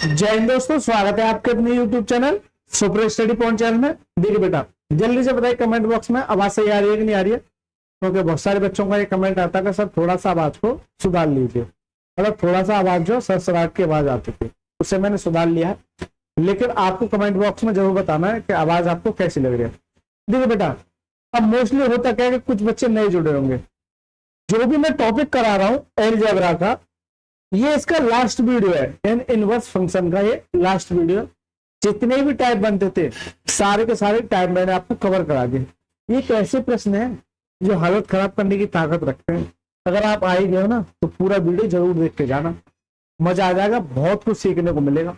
जय हिंद दोस्तों, स्वागत है आपके अपने YouTube channel super study point channel में। देखिए बेटा, जल्दी से बताइए कमेंट बॉक्स में आवाज सही आ रही है कि नहीं आ रही है, क्योंकि बहुत सारे बच्चों का ये कमेंट आता है कि सर थोड़ा सा आवाज को सुधार लीजिए। मतलब थोड़ा सा आवाज जो सरसराहट की आवाज आती थी उससे मैंने सुधार लिया है, लेकिन आपको कमेंट बॉक्स में जरूर बताना है कि आवाज आपको कैसी लग रही है। देखिए बेटा, अब मोस्टली होता क्या है कि कुछ बच्चे नए जुड़े होंगे। जो भी मैं टॉपिक करा रहा हूँ अलजेब्रा का, ये इसका लास्ट वीडियो है। एन इनवर्स फंक्शन का ये लास्ट वीडियो। जितने भी टाइप बनते थे सारे के सारे टाइप मैंने आपको कवर करा दिए। ये एक ऐसे प्रश्न है जो हालत खराब करने की ताकत रखते हैं। अगर आप आ ही गए हो ना तो पूरा वीडियो जरूर देख के जाना, मजा आ जाएगा, बहुत कुछ सीखने को मिलेगा।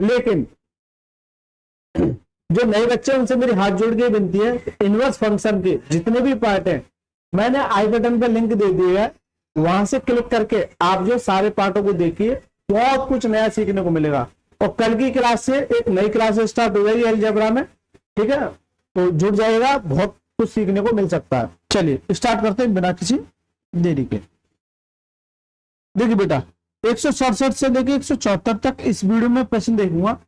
लेकिन जो नए बच्चे हैं उनसे मेरी हाथ जोड़ के विनती है, इनवर्स फंक्शन के जितने भी पार्ट हैं मैंने आई बटन पे लिंक दे दिया है, वहां से क्लिक करके आप जो सारे पार्टों को देखिए, बहुत कुछ नया सीखने को मिलेगा। और कल की क्लास से एक नई क्लास स्टार्ट हो जाएगी अलजेब्रा में, ठीक है, तो जुड़ जाएगा, बहुत कुछ सीखने को मिल सकता है। चलिए स्टार्ट करते हैं बिना किसी देरी के। देखिए बेटा, 167 से लेके 174 तक इस वीडियो में प्रश्न देखूंगा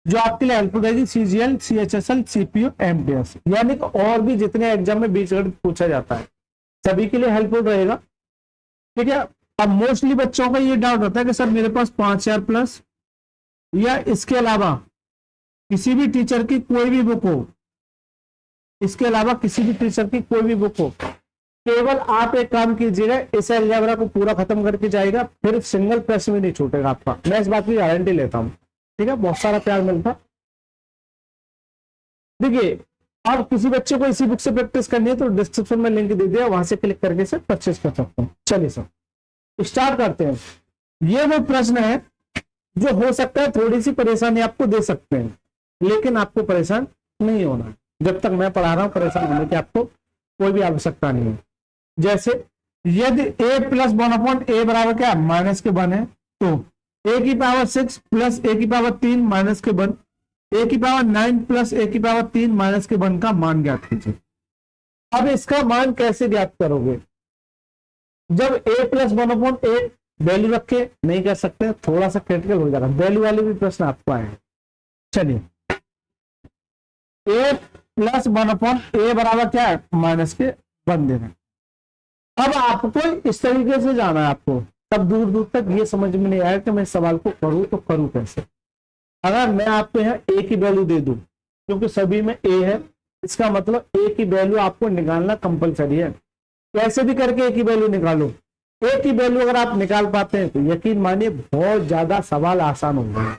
जो आपके लिए हेल्प हो जाएगी। CGL, CHSL, CPO, MTS, यानी कि और भी जितने एग्जाम में बीजगणित पूछा जाता है सभी के लिए हेल्पफुल रहेगा, ठीक है। अब मोस्टली बच्चों का ये डाउट होता है कि सर मेरे पास 5000 प्लस या इसके अलावा किसी भी टीचर की कोई भी बुक हो, इसके अलावा किसी भी टीचर की कोई भी बुक हो, केवल आप एक काम कीजिएगा, इस अलजेब्रा को पूरा खत्म करके जाएगा, फिर सिंगल प्रश्न भी नहीं छूटेगा आपका। मैं इस बात की गारंटी लेता हूं, ठीक है। बहुत सारा प्यार मिलता। देखिए, अब किसी बच्चे को इसी बुक से प्रैक्टिस करनी है तो डिस्क्रिप्शन में लिंक दे दिया, वहां से क्लिक करके से परचेस कर सकते हैं। चलिए सर स्टार्ट करते हैं। ये वो प्रश्न है जो हो सकता है थोड़ी सी परेशानी आपको दे सकते हैं, लेकिन आपको परेशान नहीं होना। जब तक मैं पढ़ा रहा हूं परेशान होने की आपको कोई भी आवश्यकता नहीं है। जैसे यदि a प्लस 1/a बराबर क्या माइनस के 1 है, तो a की पावर 6 प्लस a की पावर 3 माइनस के 1, a की पावर 9 प्लस a की पावर 3 माइनस के 1 का मान ज्ञात कीजिए। अब इसका मान कैसे ज्ञात करोगे? जब a प्लस 1/a वैल्यू रखे नहीं कर सकते, थोड़ा सा क्रिटिकल हो जाएगा, वैल्यू वाले भी प्रश्न आपको आए हैं। चलिए, a प्लस 1/a बराबर क्या है माइनस के 1 देना। अब आपको इस तरीके से जाना है, आपको तब दूर दूर तक ये समझ में नहीं आया कि मैं सवाल को करूं तो करूं कैसे। अगर मैं आपको यहाँ a की वैल्यू दे दूं, क्योंकि सभी में a है, इसका मतलब a की वैल्यू आपको निकालना कंपलसरी है। कैसे भी करके a की वैल्यू निकालो। a की वैल्यू अगर आप निकाल पाते हैं तो यकीन मानिए बहुत ज्यादा सवाल आसान हो गए।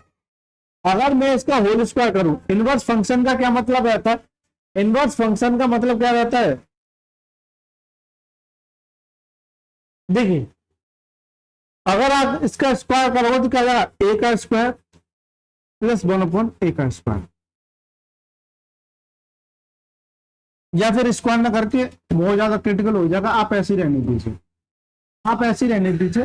अगर मैं इसका होल स्क्वायर करूं, इनवर्स फंक्शन का क्या मतलब रहता है? इनवर्स फंक्शन का मतलब क्या रहता है? देखिए, अगर आप इसका स्क्वायर करोगे तो क्या जाएगा, a का स्क्वायर प्लस 1/a का स्क्वायर, या फिर स्क्वायर ना करके बहुत ज्यादा क्रिटिकल हो जाएगा। आप ऐसे ही रहने दीजिए, आप ऐसे ही रहने दीजिए।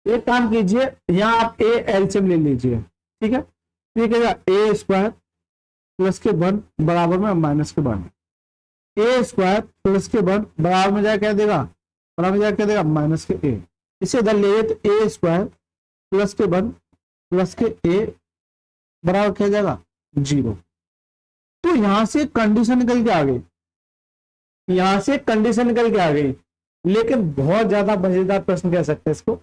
एक काम कीजिए, यहां आप a एलसीएम ले लीजिए, ठीक है। ठीक है, a स्क्वायर प्लस के 1 बराबर में माइनस के 1, a स्क्वायर प्लस के 1 बराबर में जाए क्या देगा, बराबर में जाए क्या देगा माइनस के a। इसे इधर ले तो a स्क्वायर प्लस के 1 प्लस के a बराबर क्या जाएगा 0। तो यहां से कंडीशन निकल के आ गई, यहां से कंडीशन निकल के आ गई। लेकिन बहुत ज्यादा मजेदार प्रश्न कह सकते हैं इसको।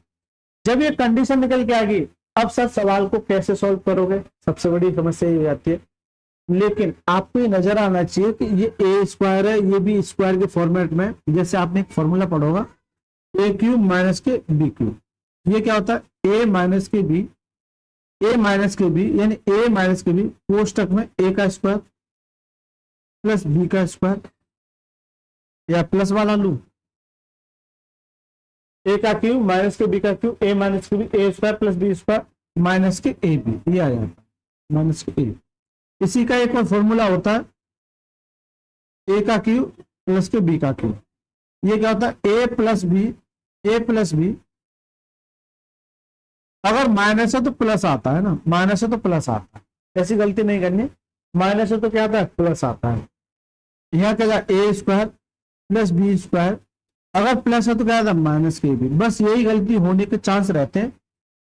जब ये कंडीशन निकल के आ गई, अब सर सवाल को कैसे सॉल्व करोगे, सबसे बड़ी समस्या ये हो जाती है। लेकिन आपको ये नजर आना चाहिए कि ये a स्क्वायर है, ये भी स्क्वायर के फॉर्मेट में, जैसे आपने एक फॉर्मूला पढ़ा होगा a क्यूब माइनस के b क्यूब। ये क्या होता है, a माइनस के b, a माइनस के b यानी a माइनस के b कोष्टक में a का स्क्वायर प्लस b का स्क्वायर, या प्लस वाला लू a का क्यूब माइनस के b का क्यूब, a माइनस के b, a square plus b square minus के a b, ये आ जाता है माइनस के a। इसी का एक और फॉर्मूला होता है a का क्यूब प्लस के b का क्यूब। ये क्या होता है, a प्लस b, अगर माइनस है तो प्लस आता है ना, माइनस है तो प्लस आता है, ऐसी गलती नहीं करनी। माइनस है तो क्या आता है, प्लस आता है। यहाँ क्या a square plus b square, अगर प्लस है तो क्या था माइनस के भी। बस यही गलती होने के चांस रहते हैं,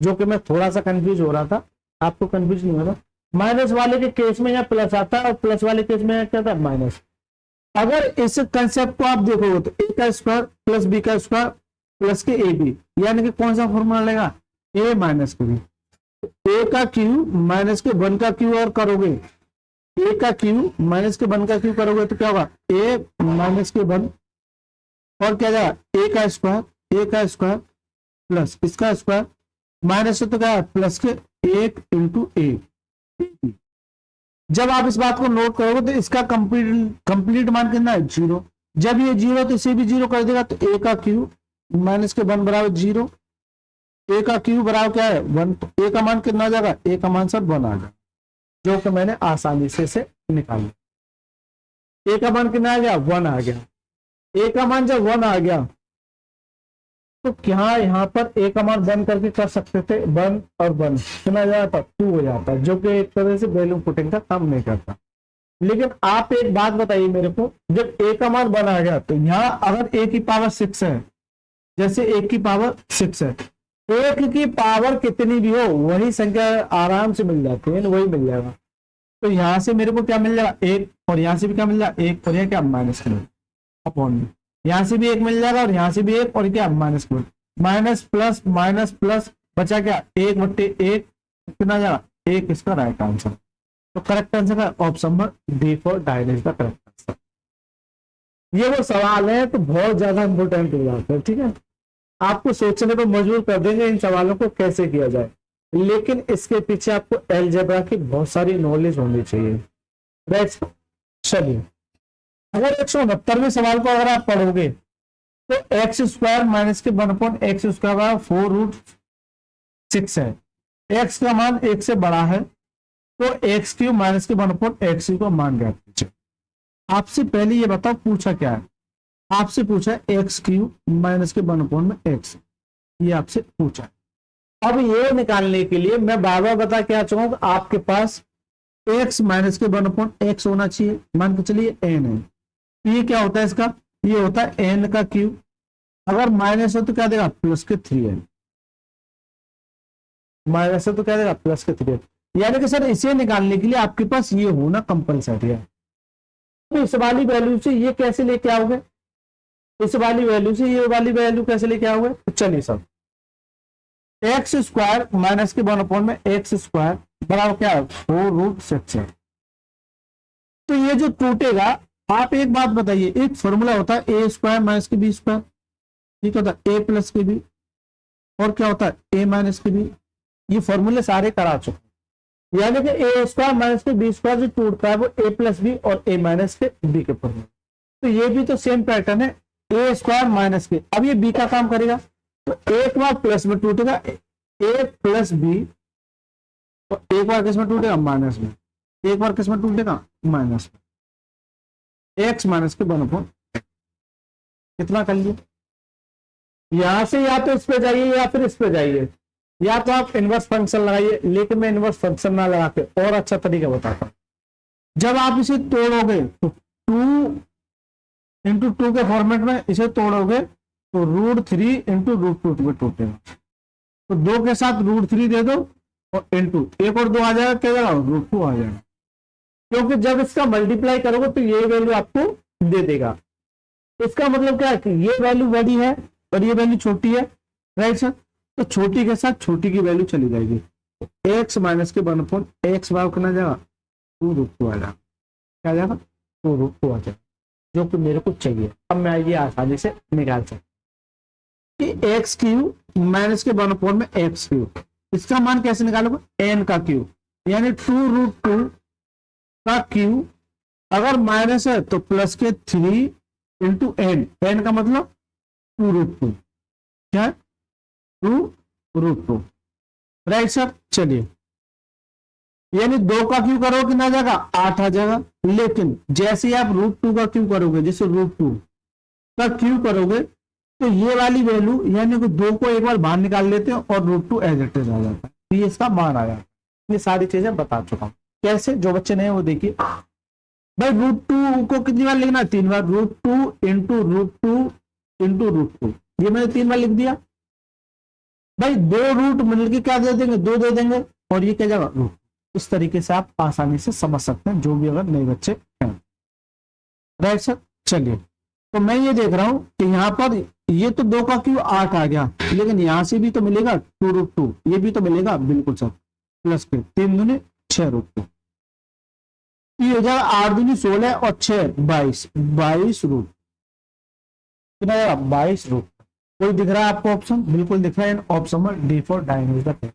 जो कि मैं थोड़ा सा कंफ्यूज हो रहा था। आपको कंफ्यूज नहीं होगा। माइनस वाले के केस में यहाँ प्लस आता है और प्लस वाले केस में क्या था, माइनस। अगर इस कंसेप्ट को आप देखोगे तो ए का स्क्वायर प्लस बी का स्क्वायर प्लस के ए बी, यानी कि कौन सा फॉर्मूला लेगा, ए माइनस के बी। ए का क्यू माइनस के वन का क्यू और करोगे, ए का क्यू माइनस के वन का क्यू करोगे तो क्या होगा, ए माइनस के वन और क्या जाएगा, ए का स्क्वायर प्लस इसका स्क्वायर माइनस से तो क्या है प्लस के एक इंटू ए। जब आप इस बात को नोट करोगे तो इसका कंप्लीट मान कितना है, जीरो। जब ये जीरो तो इसे भी जीरो कर देगा, तो ए का क्यू माइनस के वन बराबर जीरो, ए का क्यू बराबर क्या है, वन। ए का मान कितना आ जाएगा, ए का मान सर वन आ जाएगा, जो कि मैंने आसानी से निकाल लिया। ए का मान कितना आ गया, वन आ गया। ए का मान जब वन आ गया तो क्या यहाँ पर ए का मान वन करके कर सकते थे, वन और वन कितना आ जाता, टू हो जाता, जो कि एक तरह से वैल्यू पुटिंग का काम नहीं करता। लेकिन आप एक बात बताइए मेरे को, जब ए का मान वन आ गया तो यहाँ अगर ए की पावर सिक्स है, जैसे ए की पावर सिक्स है, एक की पावर कितनी भी हो वही संख्या आराम से मिल जाती है, वही मिल जाएगा। तो यहां से मेरे को क्या मिल जाएगा, एक, और यहां से भी क्या मिल जाएगा, एक, और यह क्या माइनस के अपॉन में, यहां से भी एक मिल जाएगा और यहां से भी एक, और क्या माइनस के माइनस प्लस बचा क्या, एक बट्टे एक, कितना जाएगा, एक, इसका राइट आंसर। तो करेक्ट आंसर का ऑप्शन नंबर डी फॉर डायन इज द करेक्ट आंसर। ये वो सवाल है तो बहुत ज्यादा इंपोर्टेंट हो जाता है, ठीक है, आपको सोचने पर मजबूर कर देंगे इन सवालों को कैसे किया जाए, लेकिन इसके पीछे आपको अलजेब्रा की बहुत सारी नॉलेज होनी चाहिए। चलिए, अगर 169वें सवाल को अगर आप पढ़ोगे तो एक्स स्क्वायर माइनस के वन अपॉइंट एक्स स्क्वायर 4√6 है, एक्स का मान एक से बड़ा है, तो एक्स क्यू माइनस के वन अपॉइंट एक्स को मान गया। आपसे पहले ये बताओ पूछा क्या है, आपसे पूछा एक्स क्यू माइनस के वन अपॉइंट में एक्स, ये आपसे पूछा। अब ये निकालने के लिए मैं बार बार बता के आ चुका हूं, आपके पास एक्स माइनस के वन अपॉइंट एक्स होना चाहिए, मान के चलिए एन है, ये क्या होता है इसका, ये होता है एन का क्यूब, अगर माइनस है तो क्या देगा, प्लस के 3n, माइनस है तो क्या देगा, प्लस के 3n। यानी कि सर इसे निकालने के लिए आपके पास ये होना कंपलसरी है। तो इस वाली वैल्यू से ये कैसे लेके आओगे, इस वाली वैल्यू से ये वाली वैल्यू कैसे लेके आओगे, तो चलिए सब एक्स स्क्वायर माइनस के वन अपॉइंट में एक्स स्क्वायर बराबर क्या है, 4√6 है। तो ये जो टूटेगा, आप एक बात बताइए, एक फॉर्मूला होता है ए स्क्वायर माइनस के बी स्क्वायर, ठीक होता है ए प्लस के बी, और क्या होता है ए माइनस के बी, ये फॉर्मूले सारे करा चुके, यानी कि ए स्क्वायर माइनस के बी स्क्वायर जो टूटता है वो ए प्लस बी और ए माइनस के बी के फॉर्मूले। तो ये भी तो सेम पैटर्न है, ए स्क्वायर माइनस के, अब ये बी का काम करेगा तो एक बार प्लस में टूटेगा ए प्लस बी, और एक बार किस में टूटेगा, माइनस में, एक बार किस में टूटेगा, माइनस में, एक्स माइनस के वन अपॉइंट कितना कर लिए। यहां से या तो इस पे जाइए या फिर इस पे जाइए, या तो आप इनवर्स फंक्शन लगाइए, लेकिन मैं इनवर्स फंक्शन ना लगा के और अच्छा तरीका बताता हूं। जब आप इसे तोड़ोगे तो 2 के फॉर्मेट में इसे तोड़ोगे तो √3 × √2 में टूटेगा, तो 2 के साथ √3 दे दो और इंटू एक और 2 आ जाएगा, क्या जाएगा, √2 आ जाएगा, क्योंकि जब इसका मल्टीप्लाई करोगे तो ये वैल्यू आपको दे देगा। इसका मतलब क्या है कि ये वैल्यू बड़ी है और ये वैल्यू छोटी है, राइट सर, तो छोटी के साथ छोटी की वैल्यू चली जाएगी, एक्स माइनस के वन अपॉइंट एक्स बार करना जाएगा 2√2 आ जाएगा, क्या जाएगा, 2√2 आ जाएगा, जो कि मेरे को चाहिए। अब मैं ये आसानी से निकाल सकता कि एक्स क्यू माइनस के वन अपॉइंट में एक्स क्यू, इसका मान कैसे निकालोगे, एन का क्यू, यानी 2√2 का क्यू, अगर माइनस है तो प्लस के 3 × n, n का मतलब 2√2, क्या है 2√2, राइट सर। चलिए, यानी 2 का क्यू करोगे कितना आ जाएगा, 8 आ जाएगा, लेकिन जैसे ही आप √2 का क्यू करोगे, जैसे √2 का क्यू करोगे तो ये वाली वैल्यू, यानी कि 2 को एक बार बाहर निकाल लेते हैं और √2 एज इट इज आ जाता है, तो ये इसका मान आ जाता है। ये सारी चीजें बता चुका हूं, कैसे, जो बच्चे नहीं वो देखिए भाई, √2 को कितनी बार लिखना है, 3 बार, √2 × √2 × √2, ये मैंने 3 बार लिख दिया भाई। 2 रूट मिलकर क्या दे देंगे, 2 दे देंगे, और ये क्या जाएगा रूट। इस तरीके से आप आसानी से समझ सकते हैं जो भी अगर नए बच्चे हैं। Right sir. चलिए, तो मैं ये देख रहा हूं कि यहाँ पर ये तो 2 का क्यू 8 आ गया, लेकिन यहां से भी तो मिलेगा 2√2, ये भी तो मिलेगा बिल्कुल सर प्लस के 3 दूनी 6√2, ये हो जाएगा 8 दूनी 16 और 6 22, 22 रूट, कितना आएगा 22 रूट। कोई दिख रहा है आपको ऑप्शन? बिल्कुल दिख रहा है। ऑप्शन में डी फॉर डायनेमिक।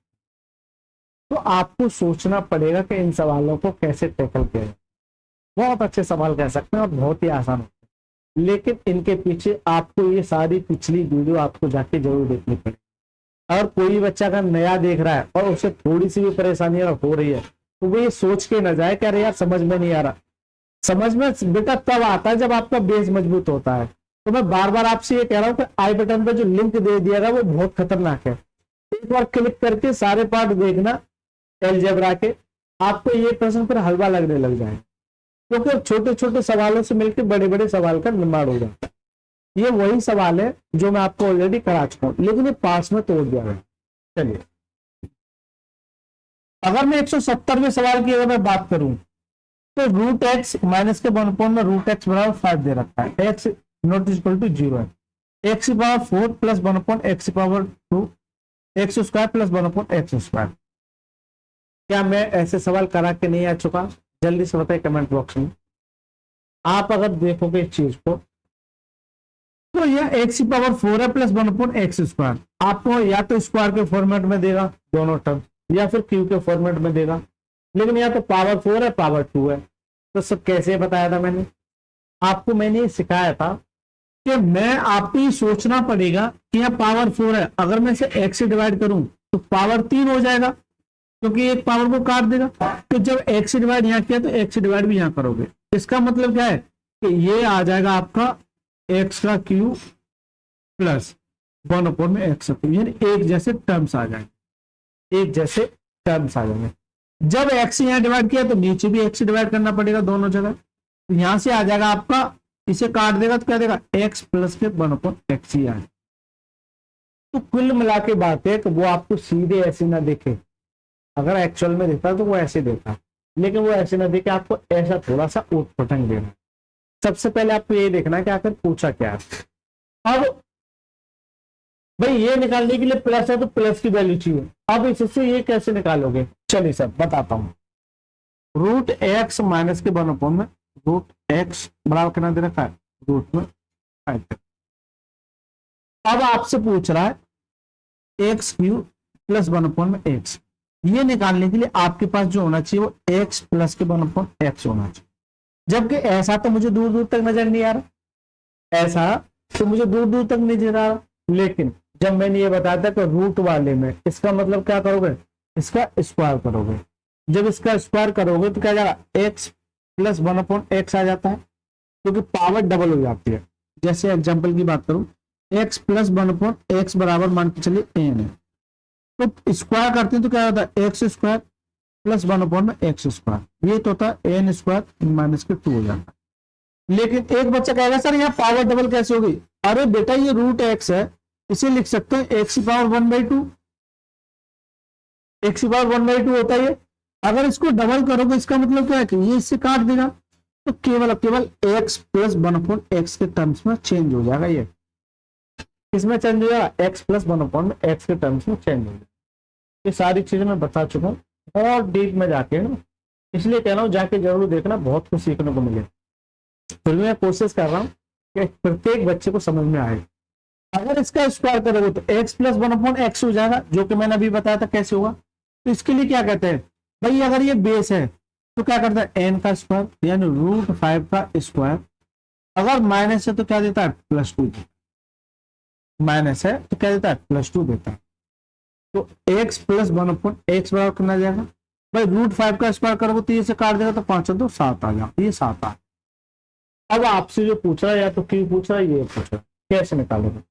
तो आपको सोचना पड़ेगा कि इन सवालों को कैसे टैकल किया जाए। बहुत अच्छे सवाल कह सकते हैं और बहुत ही आसान होते हैं, लेकिन इनके पीछे आपको ये सारी पिछली वीडियो आपको जाके जरूर देखनी पड़ेगी। अगर कोई बच्चा अगर नया देख रहा है और उसे थोड़ी सी भी परेशानी अगर हो रही है तो वो ये सोच के न जाए कि अरे यार समझ में नहीं आ रहा। समझ में बेटा तब आता है जब आपका बेस मजबूत होता है। तो मैं बार बार आपसे ये कह रहा हूँ कि आई बटन पर जो लिंक दे दिया गया वो बहुत खतरनाक है। एक बार क्लिक करके सारे पार्ट देखना अलजेब्रा के, आपको ये प्रश्न पर हलवा लगने लग जाए, क्योंकि तो छोटे छोटे सवालों से मिलकर बड़े बड़े सवाल का निर्माण हो जाता है। ये वही सवाल है जो मैं आपको ऑलरेडी करा चुका हूं, लेकिन ये पास में तोड़ दिया गया। चलिए, अगर मैं 170वें सवाल की अगर मैं बात करूं तो रूट एक्स माइनस के 1 में रूट एक्स बराबर 5 दे रखा है, एक्स नॉट इक्वल टू 0 है। X power 4 plus 1 x power 2 x square plus 1 x square. क्या मैं ऐसे सवाल करा के नहीं आ चुका? जल्दी से बताइए कमेंट बॉक्स में। आप अगर देखोगे इस चीज को तो यह एक्स पावर 4 है प्लस 1 एक्स स्क्वायर, आपको या तो स्क्वायर के फॉर्मेट में देगा दोनों टर्म, या फिर क्यू के फॉर्मेट में देगा, लेकिन या तो पावर 4 है पावर 2 है। तो सब कैसे बताया था मैंने आपको? मैंने ये सिखाया था कि मैं आपको ये सोचना पड़ेगा कि यह पावर 4 है, अगर मैं इसे एक्स से डिवाइड करूं तो पावर 3 हो जाएगा, क्योंकि एक पावर को काट देगा। तो जब एक्स से डिवाइड यहां किया तो एक्स से डिवाइड भी यहां करोगे। इसका मतलब क्या है कि ये आ जाएगा आपका एक्स का क्यू प्लस 1 में एक्स क्यू, यानी एक जैसे टर्म्स आ जाएंगे, एक जैसे टर्म्स आ जाएंगे। जब एक्स यहां डिवाइड किया तो नीचे भी एक्स से डिवाइड करना पड़ेगा दोनों जगह। तो यहां से आ जाएगा आपका, इसे काट देगा तो क्या देगा एक्स प्लस के 1/x ही आए। तो कुल मिला के बात है कि वो आपको सीधे ऐसे ना देखे, अगर एक्चुअल में देता तो वो ऐसे देता, लेकिन वो ऐसे ना देखे, आपको ऐसा थोड़ा सा ऊट पटंग देना। सबसे पहले आपको ये देखना है कि आखिर पूछा क्या है। अब भाई ये निकालने के लिए प्लस है तो प्लस की वैल्यू चाहिए। अब इससे ये कैसे निकालोगे? चलिए सर बताता हूं। रूट एक्स माइनस के 1 में रूट एक्स बराबर कितना दे रखा है रूट में 5। अब आपसे पूछ रहा है एक्स क्यू प्लस 1 में एक्स, ये निकालने के लिए आपके पास जो होना चाहिए वो एक्स प्लस के 1/x होना चाहिए। जबकि ऐसा तो मुझे दूर दूर तक नजर नहीं आ रहा, ऐसा तो मुझे दूर दूर तक नहीं नजर आ रहा। लेकिन जब मैंने ये बताया था कि रूट वाले में इसका मतलब क्या करोगे, इसका स्क्वायर करोगे। जब इसका स्क्वायर करोगे तो क्या जाएगा एक्स प्लस 1/x आ जाता है, क्योंकि पावर डबल हो जाती है। जैसे एग्जाम्पल की बात करूं, एक्स प्लस 1/x बराबर मान के चलिए n है, तो स्क्वायर करते हैं तो क्या होता है x square plus 1/x square, ये तो होता है एन स्क्वायर माइनस के 2 हो जाता है। लेकिन एक बच्चा कहेगा सर यहाँ पावर डबल कैसे हो गई? अरे बेटा ये रूट एक्स है, इसे लिख सकते हैं एक्स पावर 1/2, एक्स पावर 1/2 होता है ये। अगर इसको डबल करोगे इसका मतलब क्या है कि ये इससे काट देगा, तो केवल एक्स प्लस 1/x के टर्म्स में चेंज हो जाएगा। ये किसमें चेंज हो जाएगा? एक्स प्लस 1/x के टर्म्स में चेंज हो जाएगा। ये सारी चीजें मैं बता चुका हूँ और डीप में जाके ना, इसलिए कह रहा हूँ जाके जरूर देखना, बहुत कुछ सीखने को मिले। फिर मैं कोशिश कर रहा हूँ कि प्रत्येक बच्चे को समझ में आए। अगर इसका स्क्वायर करोगे तो एक्स प्लस 1/x हो जाएगा, जो कि मैंने अभी बताया था कैसे होगा। तो इसके लिए क्या कहते हैं भाई, अगर ये बेस है तो क्या करता है एन का स्क्वायर यानी रूट 5 का स्क्वायर। अगर माइनस है तो क्या देता है +2, माइनस है तो क्या देता है +2 देता है। तो x प्लस 1/x बराबर करना जाएगा भाई रूट 5 का स्क्वायर करोगे तो ये से काट देगा तो 5 और 2 7 आ जाएगा, ये 7 आ। अब आपसे जो पूछ रहा है या तो क्यू पूछ रहा है, ये पूछ रहा है, कैसे निकालोगे?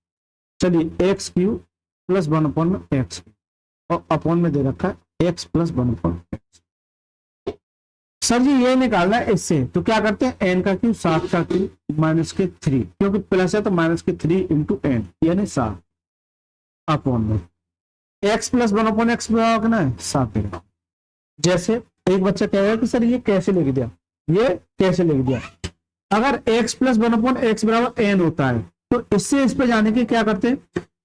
चलिए एक्स क्यू प्लस 1/x और अपॉन में दे रखा है x प्लस 1/x। सर जी ये निकालना है इससे, तो क्या करते हैं एन का क्यू 7 का क्यू माइनस के 3, क्योंकि प्लस है तो माइनस के 3 इंटू एन यानी 7 अपॉन में एक्स प्लस 1/x बराबर कितना है 7 देगा। जैसे एक बच्चा कहेगा कि सर ये कैसे लिख दिया, ये कैसे लिख दिया। अगर x प्लस 1/x बराबर n होता है तो इससे इस पे जाने के क्या करते हैं,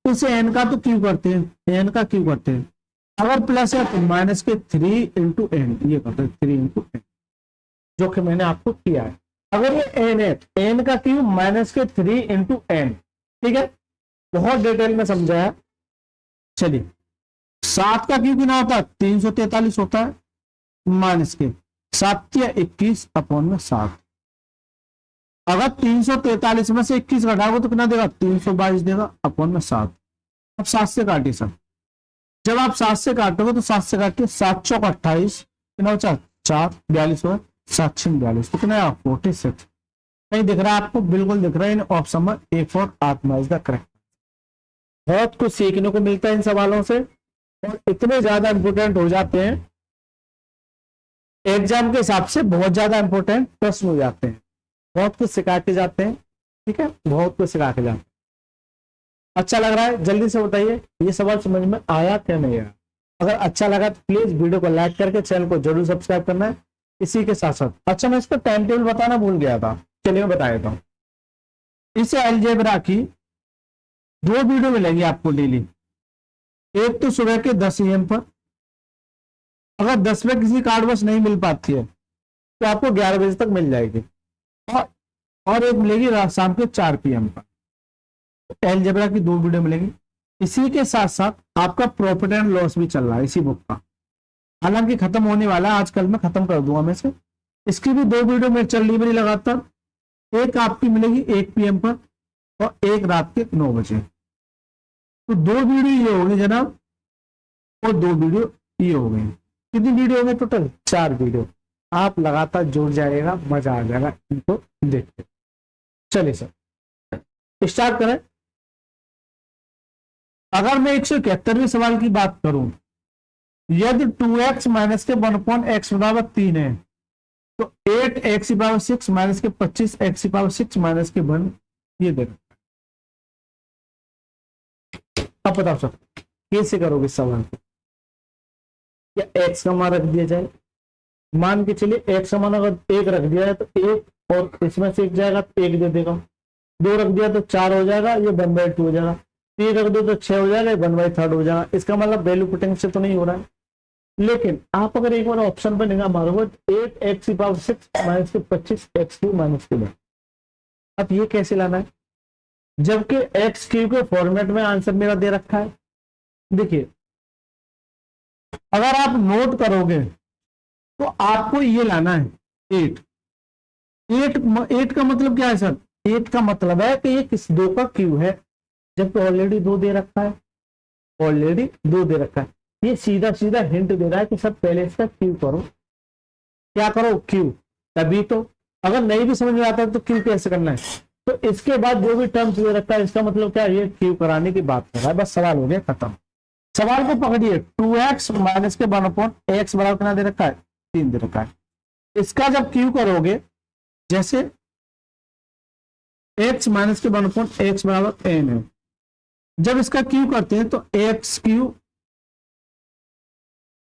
इसे n का तो क्यू करते हैं, n का क्यू करते हैं। अगर प्लस है तो माइनस के 3 इंटू एन, ये करते हैं 3 इंटू एन, जो कि मैंने आपको किया है। अगर ये n है, n का क्यू माइनस के 3 इंटू एन, ठीक है, बहुत डिटेल में समझाया। चलिए 7 का क्यू कितना होता है, 343 होता है, माइनस के 7 या 21 अपॉन में 7। अगर 343 में से 21 घटाओगे तो कितना देगा, 322 देगा अपॉन में 7। अब 7 से काटिए सर, जब आप 7 से काटोगे तो 7 से काटिए, 7 चौक 28, कितना बचा 4, 42 हुआ, 7 6 42, तो कितना 46। नहीं दिख रहा है आपको, बिल्कुल दिख रहा है, इन ऑप्शन में ए फॉर आत्मा इज द करेक्ट। बहुत कुछ सीखने को मिलता है इन सवालों से, और इतने ज्यादा इंपोर्टेंट हो जाते हैं एग्जाम के हिसाब से, बहुत ज्यादा इंपोर्टेंट प्रश्न हो जाते हैं, बहुत कुछ सिखा के जाते हैं, ठीक है, बहुत कुछ सिखा के जाते हैं। अच्छा लग रहा है, जल्दी से बताइए ये सवाल समझ में आया क्या नहीं आया। अगर अच्छा लगा तो प्लीज वीडियो को लाइक करके चैनल को जरूर सब्सक्राइब करना है। इसी के साथ साथ, अच्छा मैं इसका टाइम टेबल बताना भूल गया था, चलिए मैं बता देता हूँ। इसे अलजेब्रा की 2 वीडियो मिलेंगी आपको डेली। एक तो सुबह के 10 AM पर, अगर 10 में किसी कारणवश नहीं मिल पाती है तो आपको 11 बजे तक मिल जाएगी, और एक मिलेगी रात शाम के 4 PM पर। अलजेब्रा की 2 वीडियो मिलेंगी। इसी के साथ साथ आपका प्रॉफिट एंड लॉस भी चल रहा है इसी बुक का, हालांकि खत्म होने वाला है, आजकल मैं खत्म कर दूंगा मैं से। इसकी भी 2 वीडियो में चल रही मेरी लगातार, एक आपकी मिलेगी 1 PM पर और एक रात के 9 बजे। तो 2 वीडियो ये हो गई जनाब, और 2 वीडियो ये हो गई। कितनी वीडियो हो गई टोटल, 4 वीडियो। आप लगातार जुड़ जाएगा, मजा आ जाएगा इनको देखते। चलिए सर स्टार्ट करें। अगर मैं 171वें सवाल की बात करूं, यदि 2x माइनस के 1/x बराबर 3 है तो 8x बराबर 6 माइनस के 25x बराबर 6 माइनस के 1 ये देखो। अब बताओ सर कैसे करोगे सवाल को, या x का मान रख दिया जाए, मान के चलिए x का मान अगर 1 रख दिया है तो 1, और इसमें से 1 जाएगा तो 1 दे देगा, 2 रख दिया तो 4 हो जाएगा, ये 1/2 हो जाएगा, 3 रख दो तो 6 हो जाएगा, 1/3 हो जाएगा। इसका मतलब वैल्यू पुटिंग से तो नहीं हो रहा है। लेकिन आप अगर एक बार ऑप्शन पर निगाह मारोगे तो 8x पावर 6 माइनस के 25x2 माइनस के 1। अब ये कैसे लाना है, जबकि एक्स क्यू के फॉर्मेट में आंसर मेरा दे रखा है। देखिए अगर आप नोट करोगे तो आपको ये लाना है 8। 8 का मतलब क्या है सर, 8 का मतलब है कि ये किस 2 का क्यू है, जबकि ऑलरेडी 2 दे रखा है, ऑलरेडी 2 दे रखा है। ये सीधा सीधा हिंट दे रहा है कि सब पहले इसका क्यू करो, क्या करो क्यू, तभी तो। अगर नहीं भी समझ में आता तो क्यू कैसे करना है, तो इसके बाद जो भी टर्म्स दे रखा है इसका मतलब क्या है, ये क्यू कराने की बात कर रहा है। बस सवाल हो गया खत्म। सवाल को पकड़िए, 2x माइनस के 1/x बराबर कितना दे रखा है, 3 दे रखा है। इसका जब क्यू करोगे, जैसे x माइनस के 1/x बराबर n है, जब इसका क्यू करते हैं तो एक्स क्यू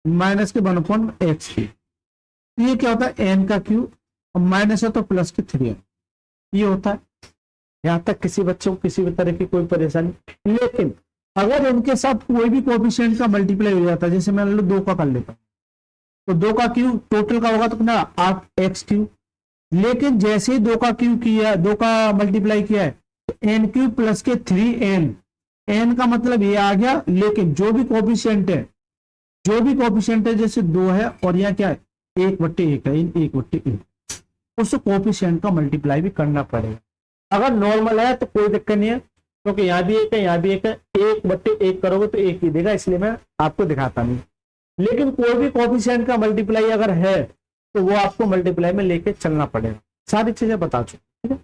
माइनस के 1/x क्यू, ये क्या होता है n का क्यू, और माइनस है तो प्लस के 3 ये होता है। यहां तक किसी बच्चे को किसी भी तरह की कोई परेशानी। लेकिन अगर इनके साथ कोई भी कोएफिशिएंट का मल्टीप्लाई हो जाता है, जैसे मान लो 2 का कर लेता तो 2 का क्यू टोटल का होगा तो कितना 8x क्यू। लेकिन जैसे ही 2 का क्यू किया, 2 का मल्टीप्लाई किया है तो n क्यू प्लस के 3n, n का मतलब ये आ गया। लेकिन जो भी कोएफिशिएंट है, जो भी कोएफिशिएंट है, जैसे 2 है और यहाँ क्या है 1/1 है, 1/1 उस कोएफिशिएंट का मल्टीप्लाई भी करना पड़ेगा। अगर नॉर्मल है तो कोई दिक्कत नहीं है, क्योंकि यहाँ भी 1 है, यहाँ भी 1 है, 1/1 करोगे तो 1 ही देगा, इसलिए मैं आपको दिखाता नहीं। लेकिन कोई भी कोएफिशिएंट का मल्टीप्लाई अगर है तो वो आपको मल्टीप्लाई में लेके चलना पड़ेगा। सारी चीजें बता चुके, ठीक है।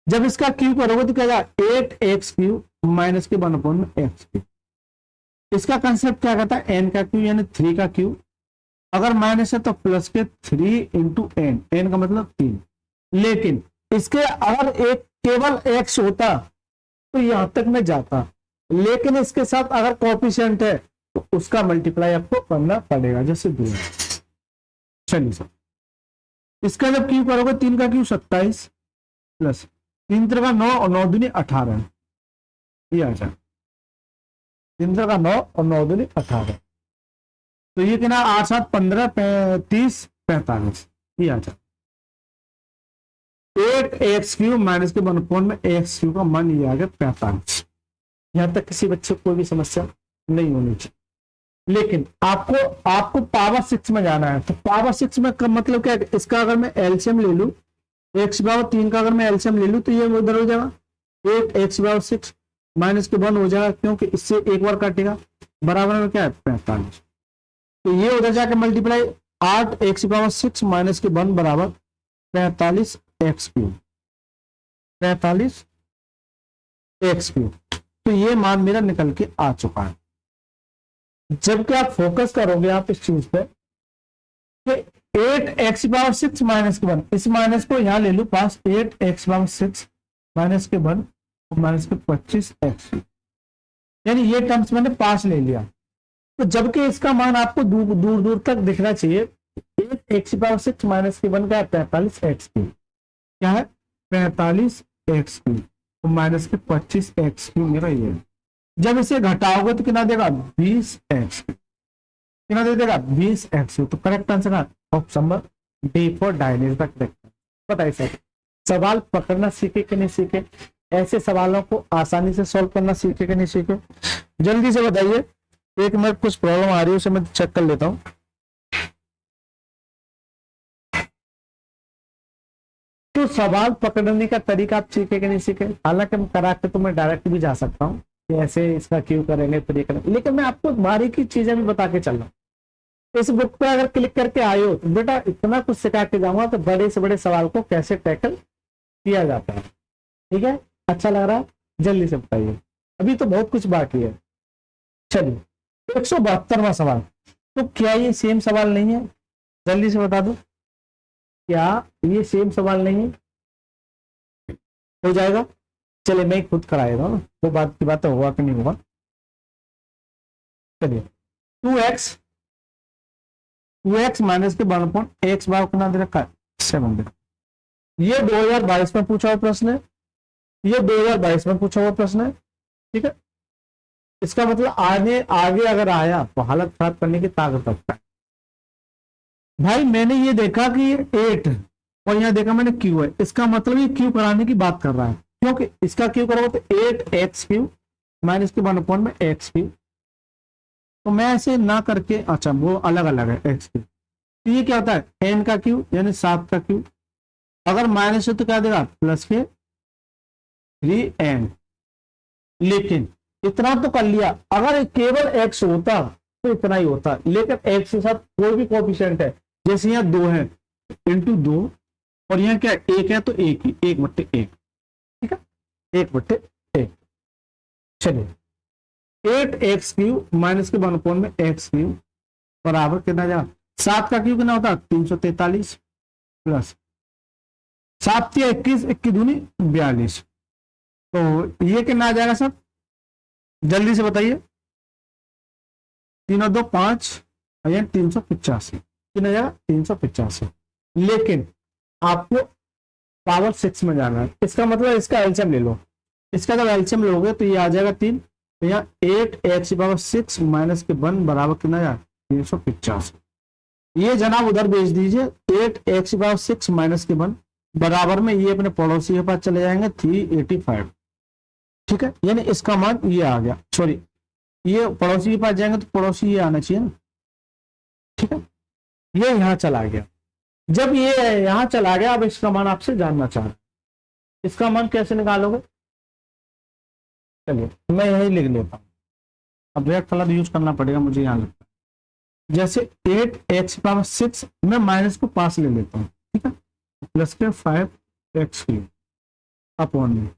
जब इसका क्यू करोगे तो क्या 8x क्यू माइनस के 1/x क्यू। इसका कंसेप्ट क्या कहता है, n का क्यू यानी 3 का क्यू, अगर माइनस है तो प्लस के 3 इंटू एन, एन का मतलब 3। लेकिन इसके अगर एक केवल x होता तो यहां तक मैं जाता, लेकिन इसके साथ अगर कोएफिशिएंट है तो उसका मल्टीप्लाई आपको करना पड़ेगा, जैसे 2 है। चलिए सर, इसका जब क्यू करोगे 3 का क्यू 27 प्लस 3 का 9 और 9 दूनी 18, ये आ जाए 3 का 9 और 9 दूनी 18, तो ये कितना 8 7 15 30 45, ये आ जाए 8x³ माइनस के 1 में x³ का मान ये आ गया 45। यहां तक किसी बच्चे को कोई भी समस्या नहीं होनी चाहिए। लेकिन आपको पावर 6 में जाना है, तो पावर 6 में का मतलब क्या है, इसका अगर मैं एलसीएम ले लूं, x पावर 3 का अगर मैं एलसीएम ले लूं तो ये उधर हो जाएगा 8x पावर 6 माइनस के 1 हो जाएगा, क्योंकि इससे एक बार काटेगा, बराबर में क्या है 45। तो ये उधर जाके मल्टीप्लाई 8x पावर 6 माइनस के 1 बराबर 45x³, 45x³। तो ये मान मेरा निकल के आ चुका है। जबकि आप फोकस करोगे आप इस चीज पे कि 8x पावर 6 माइनस के 1, इस माइनस को यहां ले लो पास, 8x पावर 6 माइनस के 1 माइनस के 25x, यानी ये टर्म्स मैंने पास ले लिया। तो जबकि इसका मान आपको दूर दूर दूर तक दिखना चाहिए, 8x पावर 6 माइनस के 1 का है 45x³, क्या है 45x³ माइनस के 25x³ मेरा ये। जब इसे घटाओगे तो कितना देगा 20x, कितना दे देगा 20x। तो करेक्ट आंसर है ऑप्शन नंबर डी फॉर डायनेस तक देखते हैं। बताइए सर, सवाल पकड़ना सीखे कि नहीं सीखे, ऐसे सवालों को आसानी से सॉल्व करना सीखे कि नहीं सीखे, जल्दी से बताइए। एक मिनट, कुछ प्रॉब्लम आ रही है उसे मैं चेक कर लेता हूं। तो सवाल पकड़ने का तरीका आप सीखे कि नहीं सीखे, हालांकि हम करा के तो मैं डायरेक्ट भी जा सकता हूँ कि ऐसे इसका क्यों करेंगे फिर ये करेंगे, लेकिन मैं आपको बारीकी चीजें भी बता के चल रहा हूँ। इस बुक पे अगर क्लिक करके आए हो तो बेटा इतना कुछ सिखा के जाऊंगा तो बड़े से बड़े सवाल को कैसे टैकल किया जाता है। ठीक है, अच्छा लग रहा है, जल्दी से बताइए, अभी तो बहुत कुछ बाकी है। चलिए 172वां सवाल, तो क्या ये सेम सवाल नहीं है, जल्दी से बता दो, क्या ये सेम सवाल नहीं है? हो जाएगा, चलिए मैं खुद कराएगा ना, वो बात की बात होगा कि नहीं होगा। चलिए 2x माइनस के 1/x बार कितना दे रखा है 7 दे। ये 2022 में पूछा हुआ प्रश्न है, ये 2022 में पूछा हुआ प्रश्न है। ठीक है, इसका मतलब आगे आगे अगर आया तो हालत खराब करने की ताकत रखता है। भाई मैंने ये देखा कि ये 8 और यहाँ देखा मैंने क्यू है, इसका मतलब ये क्यू कराने की बात कर रहा है, क्योंकि इसका क्यू करोगे तो 8x³ माइनस के 1 में x³। तो मैं ऐसे ना करके, अच्छा वो अलग अलग है x³, तो ये क्या होता है n का क्यू यानी 7 का क्यू, अगर माइनस है तो क्या देगा प्लस के 3n। लेकिन इतना तो कर लिया, अगर केवल x होता तो इतना ही होता, लेकिन x के साथ कोई भी कोएफिशिएंट है, जैसे यहाँ 2 है इंटू 2 और यहाँ क्या 1 है तो 1 ही, 1/1। ठीक है, 1/1। चलिए 8x³ माइनस के 1 में x³ बराबर कितना जाएगा, 7 का क्यू कितना होता है 343 प्लस 7 या 21, 21 दूनी 42। तो ये कितना आ जाएगा सर, जल्दी से बताइए, 3 और 2 5 और 385, कितना जाएगा 385। लेकिन आपको पावर 6 में जाना है, इसका मतलब इसका एलसीएम ले लो, इसका जब एलसीएम लोगे तो ये आ जाएगा 3, तो यहाँ 8x6 माइनस के 1 बराबर कितना जाएगा 385। ये जनाब उधर भेज दीजिए, 8x6 माइनस के 1 बराबर में ये अपने पड़ोसी के पास चले जाएंगे 385। ठीक है, यानी इसका मान ये आ गया, सॉरी ये पड़ोसी के पास जाएंगे तो पड़ोसी ये आना चाहिए ना। ठीक है, ये यहां चला गया, जब ये यहां चला गया, अब इसका मान आपसे जानना चाह रहा, इसका मान कैसे निकालोगे, चलिए मैं यही लिख लेता हूं, अब डायरेक्ट फलद यूज करना पड़ेगा मुझे, यहां लगता है जैसे 8x6 मैं माइनस को पास ले लेता हूं, ठीक है, प्लस के 5x³ अपॉन में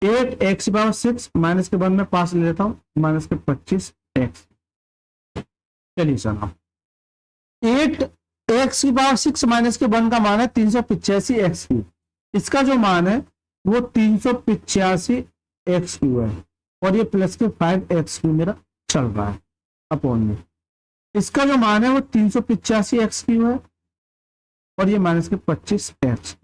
8x6 माइनस के 1 में पास ले लेता हूं माइनस के 25x। चलिए सर, 8x6 माइनस के 1 का मान है 385x³, इसका जो मान है वो 385x³ है, और ये प्लस के 5x³ मेरा चल रहा है। अपॉन में इसका जो मान है वो 385 एक्स क्यू है और ये माइनस के 25 एक्स।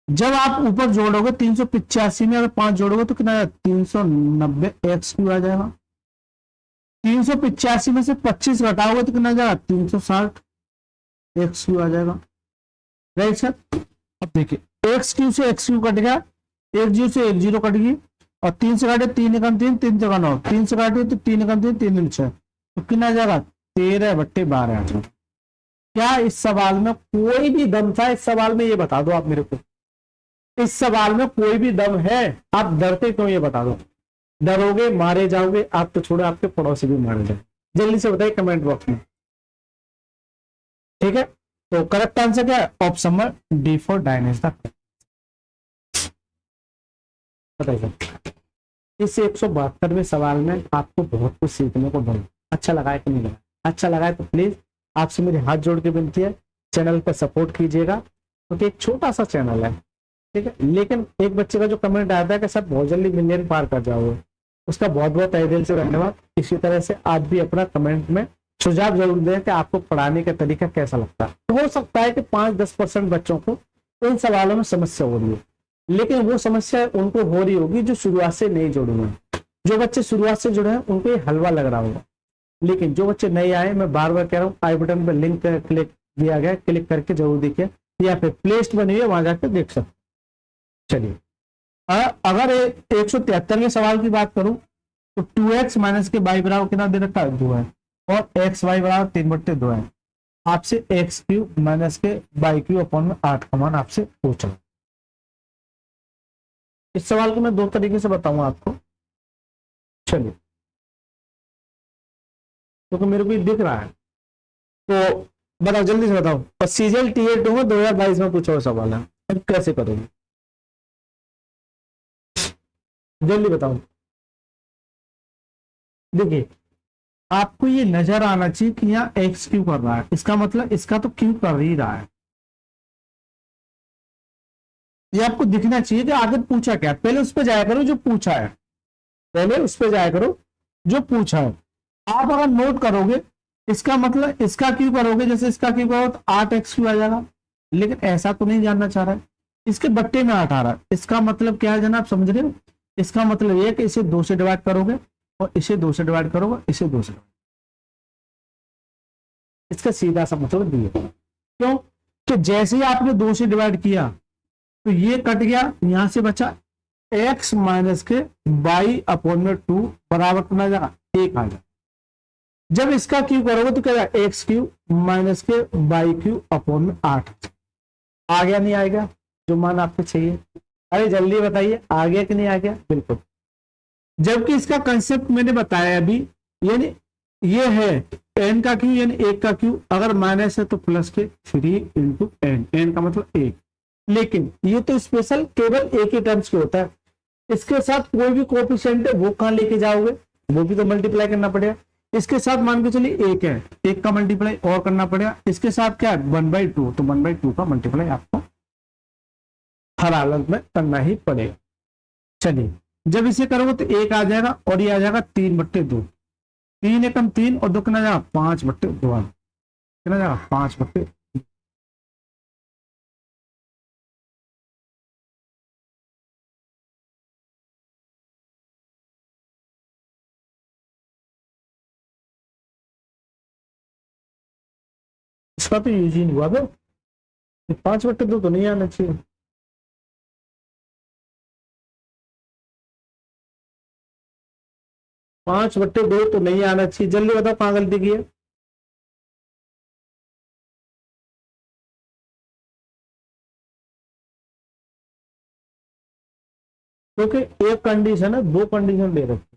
जब आप ऊपर जोड़ोगे 385 में अगर 5 जोड़ोगे तो कितना आएगा 390 एक्स क्यू आ जाएगा। 385 में से 25 घटाओगे तो कितना आ जाएगा 360 एक्स क्यू आ जाएगा। Right sir. अब देखिए एक्स क्यू से एक्स क्यू कट गया, एक जीरो से एक जीरो कट गई और 3 से काटे 3 एकम 3 3 से 9 3 से काटे तो 3 एकम 3 3 6 तो कितना आ जाएगा 13/12 आ जाएगा। क्या इस सवाल में कोई भी दम था? इस सवाल में ये बता दो आप मेरे को, इस सवाल में कोई भी दम है? आप डरते क्यों ये बता दो। डरोगे मारे जाओगे आप तो छोड़ो, आपके पड़ोसी भी मारे जाए। जल्दी से बताइए कमेंट बॉक्स में। ठीक है, तो करेक्ट आंसर क्या है? ऑप्शन नंबर डी फॉर डायनेस था। बताइए इस 172वें सवाल में आपको बहुत कुछ सीखने को मिला। अच्छा लगा है कि नहीं लगा? अच्छा लगा है तो प्लीज आपसे मेरे हाथ जोड़ के विनती है चैनल पर सपोर्ट कीजिएगा, क्योंकि एक छोटा सा चैनल है। ठीक है, लेकिन एक बच्चे का जो कमेंट आता है कि सर बहुत जल्दी मिलियन पार कर जाओगे, उसका बहुत बहुत तहे दिल से धन्यवाद। इसी तरह से आप भी अपना कमेंट में सुझाव जरूर दें कि आपको पढ़ाने का तरीका कैसा लगता है। तो हो सकता है कि 5-10% बच्चों को इन सवालों में समस्या हो रही है, लेकिन वो समस्या उनको हो रही होगी जो शुरुआत से नहीं जुड़े हुए हैं। जो बच्चे शुरुआत से जुड़े हैं उनको ये हलवा लग रहा होगा, लेकिन जो बच्चे नए आए, मैं बार बार कह रहा हूँ आई बटन पर लिंक क्लिक दिया गया, क्लिक करके जरूर देखिए, या फिर प्ले लिस्ट बनी है वहां जाकर देख सकते। चलिए अगर 173वें सवाल की बात करूं तो 2x माइनस के बाई बराबर कितना दे रखा है 2 है और एक्स वाई बराबर 3/2 है। आपसे एक्स क्यू माइनस के बाई क्यू अपॉन में 8 का मान आपसे पूछा। इस सवाल को मैं 2 तरीके से बताऊंगा आपको। चलिए क्योंकि तो मेरे को ये दिख रहा है तो बताओ, जल्दी से बताओ। और सीजीएल टीए 2 में 2022 में पूछा हुआ सवाल है, अब कैसे करोगे जल्दी बताओ। देखिए आपको ये नजर आना चाहिए कि यहाँ एक्स क्यू कर रहा है, इसका मतलब इसका तो क्यू कर ही रहा है। ये आपको दिखना चाहिए कि आगे पूछा क्या। पहले उस पर जाया करो जो पूछा है, पहले उस पर जाया करो जो पूछा है। आप अगर नोट करोगे इसका मतलब इसका क्यू करोगे, जैसे इसका क्यू करो तो 8x क्यू आ जाएगा, लेकिन ऐसा तो नहीं जानना चाह रहा है, इसके बट्टे में 8 आ रहा है। इसका मतलब क्या है जनाब, समझ रहे हो? इसका मतलब ये कि इसे 2 से डिवाइड करोगे और इसे 2 से डिवाइड करोगे, इसे 2 से। इसका सीधा सा मतलब दिया। क्यों? कि जैसे ही आपने 2 से डिवाइड किया तो ये कट गया, यहां से बचा x माइनस के बाई अपॉन में 2 बराबर कितना जाएगा 1 आ जाएगा। जब इसका क्यू करोगे तो क्या जाएगा एक्स क्यू माइनस के बाई क्यू अपॉन में 8 आ गया। नहीं आएगा जो मान आपको चाहिए? अरे जल्दी बताइए आ गया कि नहीं आ गया? बिल्कुल। जबकि इसका कंसेप्ट मैंने बताया अभी, यानी ये है एन का क्यू यानी 1 का क्यू, अगर माइनस है तो प्लस के 3 इंटू एन, एन का मतलब 1। लेकिन ये तो स्पेशल केवल एक ही टर्म्स के होता है, इसके साथ कोई भी कोएफिशिएंट है वो कहां लेके जाओगे, वो भी तो मल्टीप्लाई करना पड़ेगा। इसके साथ मान के चलिए 1 है, 1 का मल्टीप्लाई और करना पड़ेगा। इसके साथ क्या है 1/2, तो 1/2 का मल्टीप्लाई आपको हर हालत में करना ही पड़ेगा। चलिए जब इसे करोगे तो 1 आ जाएगा और ये आ जाएगा 3/2, 3 एकम 3 और 2 कितना जाएगा 5/2, कितना जाएगा 5/2। इसका तो यूज ही नहीं हुआ, 5/2 तो नहीं आना चाहिए। पांच बट्टे दो तो नहीं आना चाहिए। जल्दी बताओ कहां गलती की है। क्योंकि एक कंडीशन है, 2 कंडीशन दे रखी।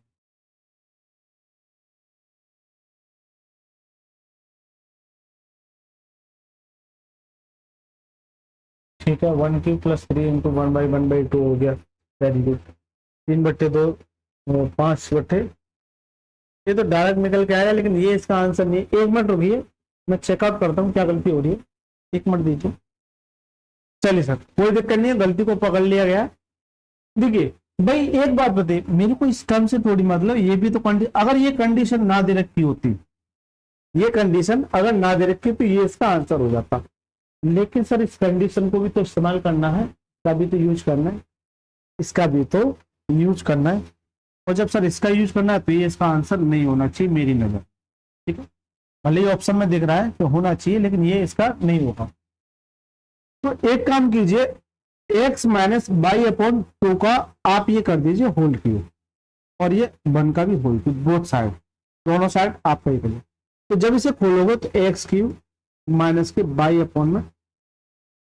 ठीक है 1 प्लस 3 इंटू 1/1/2 हो गया। Very good. 3/2 5/, ये तो डायरेक्ट निकल के आएगा, लेकिन ये इसका आंसर नहीं है। 1 मिनट रुकिए मैं चेकआउट करता हूँ क्या गलती हो रही है, 1 मिनट दीजिए। चलिए सर कोई दिक्कत नहीं है, गलती को पकड़ लिया गया। देखिए भाई एक बात बताइए मेरे को, इस टर्म से थोड़ी मतलब, ये भी तो अगर ये कंडीशन ना दे रखी होती, ये कंडीशन अगर ना दे रखी तो ये इसका आंसर हो जाता। लेकिन सर इस कंडीशन को भी तो इस्तेमाल करना है, इसका भी तो यूज करना है, इसका भी तो यूज करना है। और जब सर इसका यूज करना है तो ये इसका आंसर नहीं होना चाहिए मेरी नजर। ठीक है, भले ही ऑप्शन में दिख रहा है कि होना चाहिए, लेकिन ये इसका नहीं होगा। तो एक काम कीजिए, x माइनस बाई अपॉन 2 का आप ये कर दीजिए होल क्यूब, और ये 1 का भी होल क्यूब, बोथ साइड, दोनों साइड आपका ही करिए। तो जब इसे खोलोगे तो एक्स क्यूब माइनस के बाई अपॉन में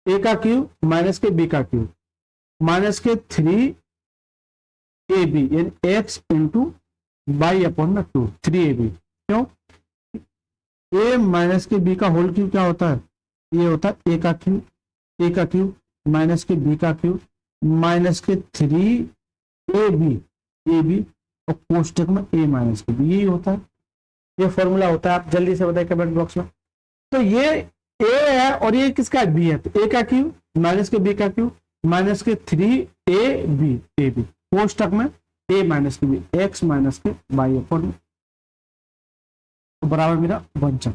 ए का क्यूब माइनस के बी का क्यूब माइनस के 3ab यानी एक्स इंटू बाई अपॉन में 2 3ab। क्यों? ए माइनस के बी का होल क्यूब क्या होता है? ये होता है ए का क्यूब माइनस के बी का क्यूब माइनस के 3ab और कोष्टक में ए माइनस के बी, यही होता है, ये फॉर्मूला होता है। आप जल्दी से बताइए कमेंट बॉक्स में। तो ये ए है और ये किसका बी है, तो ए का क्यूब माइनस के बी का क्यूब माइनस के 3ab कोष्टक में ए माइनस के बी एक्स माइनस के बाई अपॉन बराबर मेरा 1।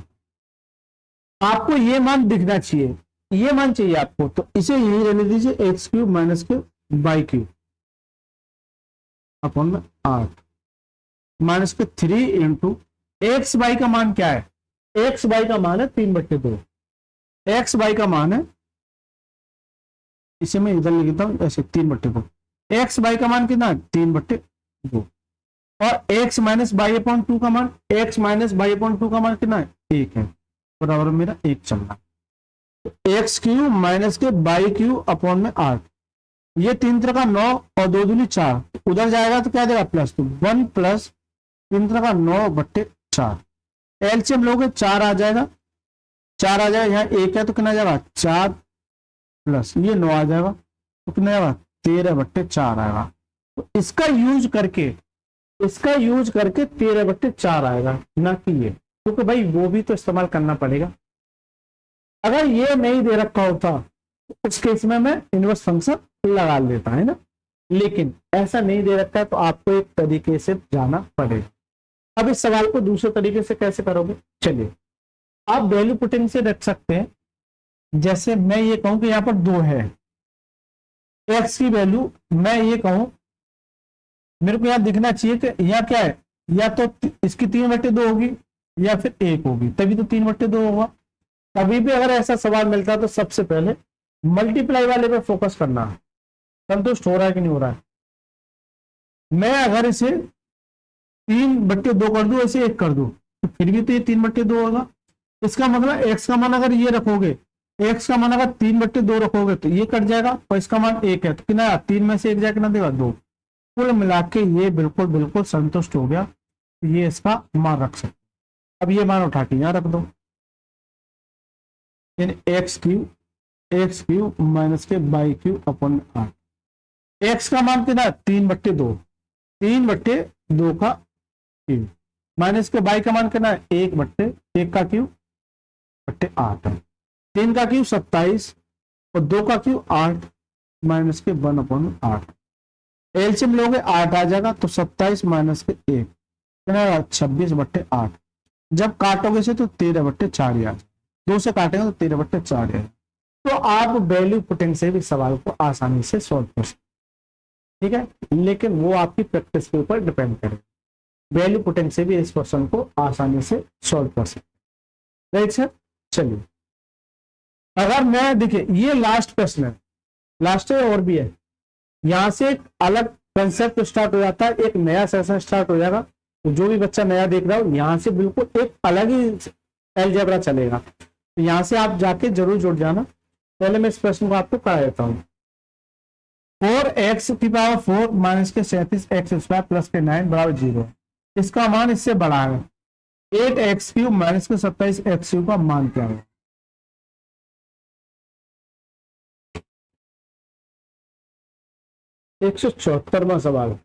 आपको ये मान दिखना चाहिए, ये मान चाहिए आपको, तो इसे यही रहने दीजिए एक्स क्यूब माइनस के बाई क्यूब अपॉन में 8 माइनस के 3 इंटू एक्स बाई का मान क्या है? एक्स बाई का मान है 3/2। एक्स बाई का मान है, इसे मैं इधर लिखता हूं ऐसे 3/2। एक्स बाई का मान कितना है? 3/2। और एक्स माइनस बाई अपॉन 2 का मान, एक्स माइनस बाई अपॉन 2 का मान कितना है? 1 है, बराबर मेरा 1 चल रहा है। एक्स क्यूब माइनस के बाई क्यूब अपॉन में 8, ये 3 का 9 और 2 दूनी 4, उधर जाएगा तो क्या देगा? प्लस, तो 1 प्लस 3 का 9/4। एलसीएम लोगे 4 आ जाएगा, 4 आ जाएगा, यहाँ 1 है तो कितना जाएगा? 4 प्लस ये 9 आ जाएगा तो कितना जाएगा? 13/4 आएगा। तो इसका यूज करके 13/4 आएगा, ना कि ये, क्योंकि भाई वो भी तो इस्तेमाल करना पड़ेगा। अगर ये नहीं दे रखा होता तो उस केस में मैं इनवर्स फंक्शन लगा लेता है ना, लेकिन ऐसा नहीं दे रखा है तो आपको एक तरीके से जाना पड़ेगा। अब इस सवाल को दूसरे तरीके से कैसे करोगे? चलिए, आप वैल्यू पुटिंग से रख सकते हैं। जैसे मैं ये कहूं कि यहां पर 2 है, एक्स की वैल्यू मैं ये कहूं, मेरे को यहां दिखना चाहिए कि यहां क्या है, या तो इसकी 3/2 होगी या फिर 1 होगी, तभी तो 3/2 होगा। कभी भी अगर ऐसा सवाल मिलता है तो सबसे पहले मल्टीप्लाई वाले पे फोकस करना है, संतुष्ट हो रहा है कि नहीं हो रहा है। मैं अगर इसे 3/2 कर दूं, ऐसे 1 कर दूं, तो फिर भी तो ये 3/2 होगा। इसका मतलब एक्स का मान अगर ये रखोगे, एक्स का मान अगर 3/2 रखोगे तो ये कट जाएगा, और इसका मान 1 है तो कितना? 3 में से 1 जाए कितना देगा? 2। कुल मिला के ये बिल्कुल संतुष्ट हो गया, ये इसका मान रख सकते। अब ये मान उठा के यहां रख दो, एक्स क्यूब माइनस के बाई क्यूब अपॉन 8। एक्स का मान कितना? 3/2 का क्यूब माइनस के बाई का मान कितना है? 1 का क्यूब 8 है। 3 का क्यूब 27 और 2 का क्यूब 8 माइनस के 1/8। एलसीएम लोगे 8 आ जाएगा, तो 27 माइनस के 1 कितना? 26/8। जब काटोगे से तो 13/4 आ जाएगा, 2 से काटेंगे तो 13/4 है। तो आप वैल्यू पुटिंग से भी सवाल को आसानी से सॉल्व कर सकते, ठीक है, लेकिन वो आपकी प्रैक्टिस के ऊपर डिपेंड करेगा। वैल्यू पुटिंग से भी इस क्वेश्चन को आसानी से सॉल्व कर सकते, राइट सर। चलिए, अगर मैं देखिए ये लास्ट प्रश्न है, लास्ट है और भी है, यहां से एक अलग कंसेप्ट स्टार्ट हो जाता है, एक नया सेशन स्टार्ट हो जाएगा। तो जो भी बच्चा नया देख रहा हो, यहां से बिल्कुल एक अलग ही अलजेब्रा चलेगा, तो यहां से आप जाके जरूर जुड़ जाना। पहले मैं इस प्रश्न को आपको करा देता हूं। 4x⁴ माइनस के 37x² प्लस के 9 बराबर 0, इसका मान इससे बड़ा है। 8x³ माइनस के 27x³ का मान क्या है? 174वां सवाल,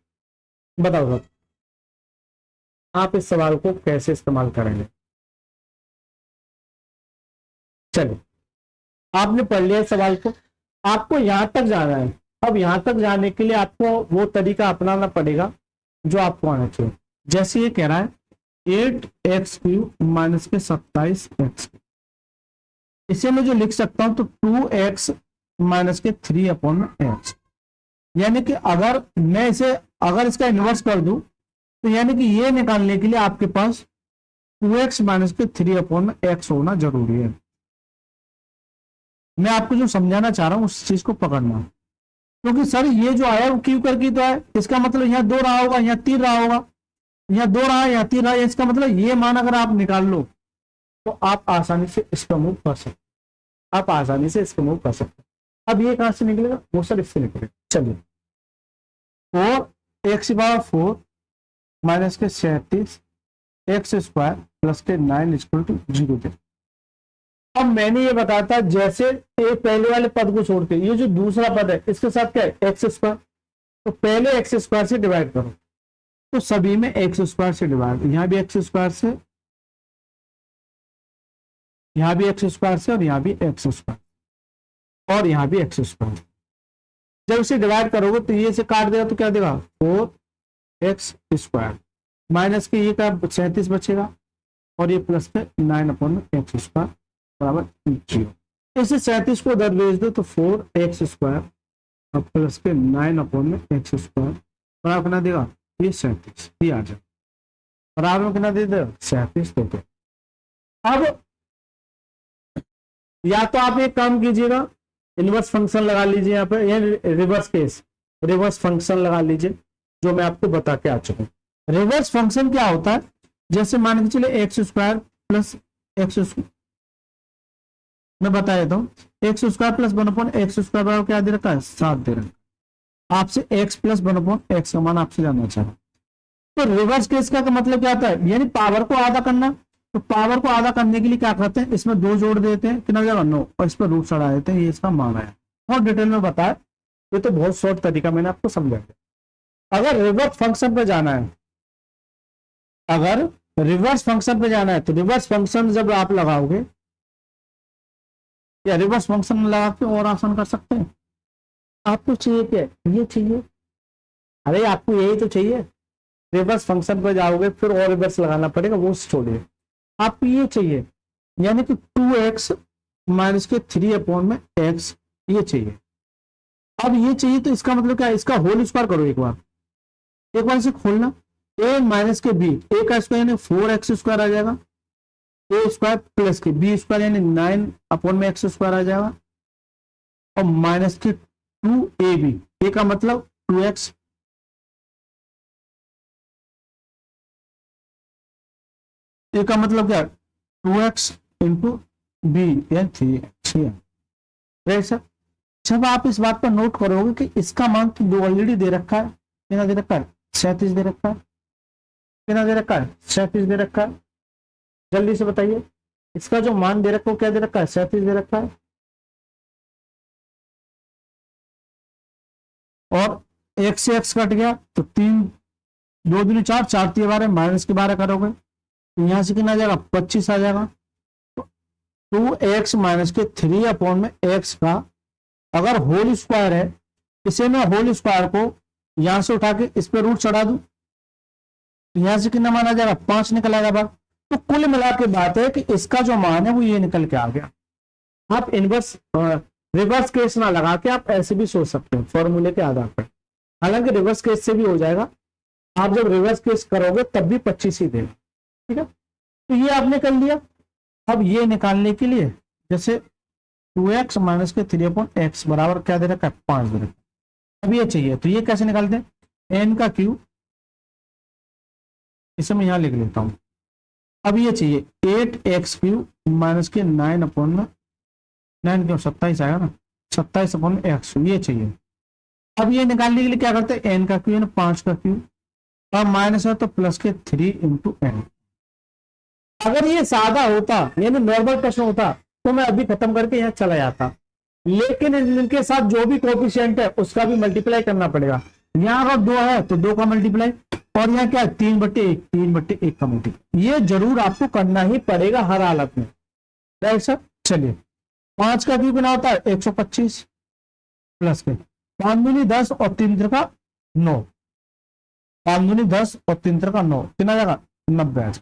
बताओ सर आप इस सवाल को कैसे इस्तेमाल करेंगे? चलिए, आपने पढ़ लिया सवाल को, आपको यहां तक जाना है। अब यहां तक जाने के लिए आपको वो तरीका अपनाना पड़ेगा जो आपको आना चाहिए। जैसे ये कह रहा है 8x³ माइनस के 27x, इसे मैं जो लिख सकता हूं तो 2x माइनस के 3/x, यानी कि अगर मैं इसे अगर इसका इन्वर्स कर दूं तो यानी कि ये निकालने के लिए आपके पास 2x माइनस के 3/x होना जरूरी है। मैं आपको जो समझाना चाह रहा हूं उस चीज को पकड़ना, क्योंकि सर ये जो आया वो क्यू करके तो है, इसका मतलब यहाँ 2 रहा होगा, यहाँ 3 रहा होगा, यहाँ 2 रहा है, यहाँ 3 रहा है, इसका मतलब ये मान अगर आप निकाल लो तो आप आसानी से इसको मूव कर सकते, आप आसानी से इसको मूव कर सकते। अब ये कहां से निकलेगा, वो सर इससे निकलेगा। चलिए 4x⁴ माइनस के 37x² प्लस के 9 = 0 दे। अब मैंने ये बताया था जैसे ये पहले वाले पद को छोड़ के ये जो दूसरा पद है इसके साथ क्या है x², तो पहले x² से डिवाइड करो, तो सभी में x² से डिवाइड, यहां भी x² से, यहां भी x² से, और यहां भी x², और यहां भी x²। जब इसे डिवाइड करोगे तो ये से काट देगा तो क्या देगा 4x² माइनस के ये का 37 बचेगा, और ये प्लस के 9/x² बराबर 0। इसे 37 को उधर भेज दो तो 4x² और प्लस के 9/x² बराबर कितना देगा, ये 37, ये आ जाए बराबर में कितना दे दो 37 दे दो। अब या तो आप एक काम कीजिएगा, इनवर्स फंक्शन लगा लीजिए यहाँ पे, या रिवर्स केस रिवर्स फंक्शन लगा लीजिए जो मैं आपको बता के आ चुका हूँ। रिवर्स फंक्शन क्या होता है, जैसे मान के चले x² प्लस x², मैं बता देता हूँ x² प्लस 1/x² बराबर क्या दे रखा है 7 दे रखा है। आपसे x प्लस 1/x का मान आपसे जानना चाह रहा है। तो रिवर्स केस का मतलब क्या होता है, यानी पावर को आधा करना। तो पावर को आधा करने के लिए क्या करते हैं, इसमें 2 जोड़ देते हैं, कितना जाएगा 9, और इस पर रूट चढ़ा देते हैं, ये इसका मान है। बहुत डिटेल में बताया, ये तो बहुत शॉर्ट तरीका मैंने आपको समझाया। अगर रिवर्स फंक्शन पे जाना है, अगर रिवर्स फंक्शन पे जाना है तो रिवर्स फंक्शन जब आप लगाओगे, या रिवर्स फंक्शन लगा के और आसान कर सकते हैं। आपको चाहिए क्या, ये चाहिए, अरे आपको यही तो चाहिए। रिवर्स फंक्शन पे जाओगे फिर और रिवर्स लगाना पड़ेगा, वो छोड़िए, आपको ये चाहिए, यानी कि 2x माइनस के 3/x ये चाहिए। अब ये चाहिए तो इसका मतलब क्या है, इसका होल स्क्वायर करो एक बार इसे खोलना, a माइनस के b, a का स्क्वायर यानी 4x² आ जाएगा, a² प्लस के b² यानी 9/x² आ जाएगा, और माइनस के 2ab, a का मतलब 2x, ए का मतलब क्या 2x इंटू बी यानी 3x। राइट सर, जब आप इस बात पर नोट करोगे कि इसका मान तो ऑलरेडी दे रखा है, कितना दे रखा है 37 दे रखा है, कितना दे रखा है 37 दे रखा है। जल्दी से बताइए इसका जो मान दे रखा है क्या दे रखा है 37 दे रखा है, और एक से x कट गया तो 3 2 दूनी 4 4 3 12 माइनस के 12 करोगे तो यहां से कितना आ जाएगा 25 आ जाएगा। तो 2x माइनस के 3/x का अगर होल स्क्वायर है, इसे मैं होल स्क्वायर को यहां से उठा के इस पर रूट चढ़ा दूं, यहां से कितना मान आ जाएगा 5 निकल आएगा बाहर। तो कुल मिला के बात है कि इसका जो मान है वो ये निकल के आ गया। आप इनवर्स रिवर्स केस ना लगा के आप ऐसे भी सोच सकते हैं फॉर्मूले के आधार पर, हालांकि रिवर्स केस से भी हो जाएगा, आप जब रिवर्स केस करोगे तब भी 25 ही देगा। ठीक है, तो ये आपने कर लिया। अब ये निकालने के लिए जैसे 2x माइनस के 3/x बराबर क्या दे रखा है 5 दे रखा है। अब ये चाहिए तो ये कैसे निकालते हैं, n का क्यूब, इसे मैं यहां लिख लेता हूं। अब ये चाहिए 8x³ माइनस के 9 क्यों 27 आएगा ना 27/x, ये चाहिए। अब ये निकालने के लिए क्या करते हैं n का क्यूब यानी 5 का क्यूब, और माइनस है तो प्लस के 3 × n। अगर ये सादा होता यानी नॉर्मल प्रश्न होता तो मैं अभी खत्म करके यहाँ चला जाता, लेकिन इनके साथ जो भी कोफिशिएंट है उसका भी मल्टीप्लाई करना पड़ेगा। यहाँ अगर 2 है तो 2 का मल्टीप्लाई, और यहाँ क्या है 3/1 3/1 का मल्टीप्लाई, ये जरूर आपको करना ही पड़ेगा हर हालत में। राइट सर, चलिए 5 का क्यूब कितना होता है 125 प्लस के 5 दूनी 10 और 3 त्रिका 9, 5 दूनी 10 और 3 त्रिका 9, कितना आ जाएगा 90 आ जाएगा।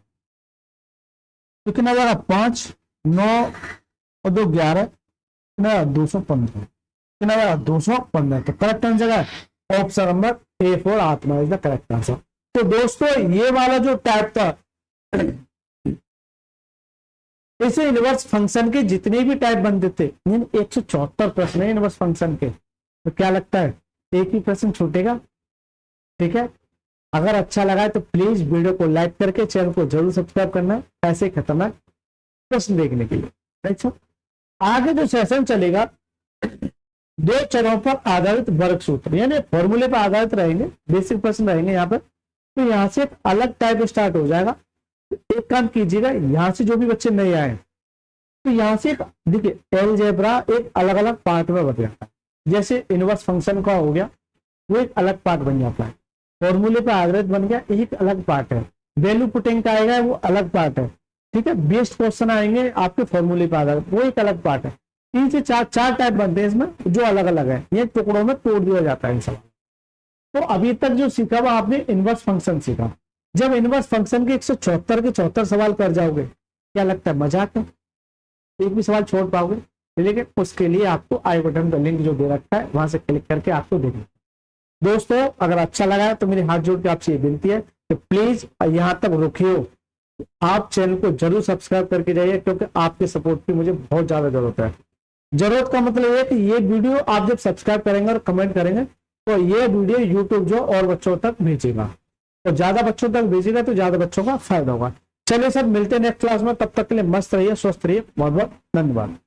तो कितना आ जाएगा 5 9 और 2 11, कितना 215, कितना आ जाएगा 215। तो करेक्ट आंसर है ऑप्शन नंबर A4 आत्मा इज द करेक्ट आंसर। तो दोस्तों ये वाला जो टाइप था, इसे इनवर्स फंक्शन के जितने भी टाइप बनते थे, 174 प्रश्न है इनवर्स फंक्शन के, तो क्या लगता है एक ही प्रश्न छूटेगा। ठीक है, अगर अच्छा लगा है तो प्लीज वीडियो को लाइक करके चैनल को जरूर सब्सक्राइब करना है ऐसे खतरनाक प्रश्न देखने के लिए। अच्छा, आगे जो सेशन चलेगा 2 चरों पर आधारित वर्ग सूत्र, यानी फॉर्मूले पर आधारित रहेंगे, बेसिक प्रश्न रहेंगे यहाँ पर। तो यहाँ से एक अलग टाइप स्टार्ट हो जाएगा। तो एक काम कीजिएगा, यहाँ से जो भी बच्चे नए आए तो यहाँ से एक देखिए अलजेब्रा एक अलग अलग पार्ट में बन जाता है। जैसे इनवर्स फंक्शन का हो गया वो एक अलग पार्ट बन जाता है, फॉर्मूले पर आधारित बन गया एक अलग पार्ट है, वैल्यू पुटिंग का आएगा वो अलग पार्ट है। ठीक है, बेस्ड क्वेश्चन आएंगे आपके फॉर्मूले पर आधारित, वो एक अलग पार्ट है। 3 से 4 टाइप बनते हैं इसमें जो अलग अलग है, ये टुकड़ों में तोड़ दिया जाता है इन सब। तो अभी तक जो सीखा वो आपने इनवर्स फंक्शन सीखा। जब इनवर्स फंक्शन के 174 के 74 सवाल कर जाओगे, क्या लगता है मजाक है, एक भी सवाल छोड़ पाओगे? लेकिन उसके लिए आपको आई बटन का लिंक जो दे रखा है वहां से क्लिक करके आपको देखना। दोस्तों अगर अच्छा लगा है तो मेरी हाथ जोड़ के आपसे ये विनती है कि प्लीज यहाँ तक रुकियो, आप चैनल को जरूर सब्सक्राइब करके जाइए, क्योंकि आपके सपोर्ट की मुझे बहुत ज्यादा जरूरत है। जरूरत का मतलब है कि ये वीडियो आप जब सब्सक्राइब करेंगे और कमेंट करेंगे तो ये वीडियो यूट्यूब जो और बच्चों तक भेजेगा, और ज्यादा बच्चों तक भेजेगा तो ज्यादा बच्चों का फायदा होगा। चलिए सर, मिलते हैं नेक्स्ट क्लास में, तब तक के लिए मस्त रहिए, स्वस्थ रहिए, बहुत बहुत धन्यवाद।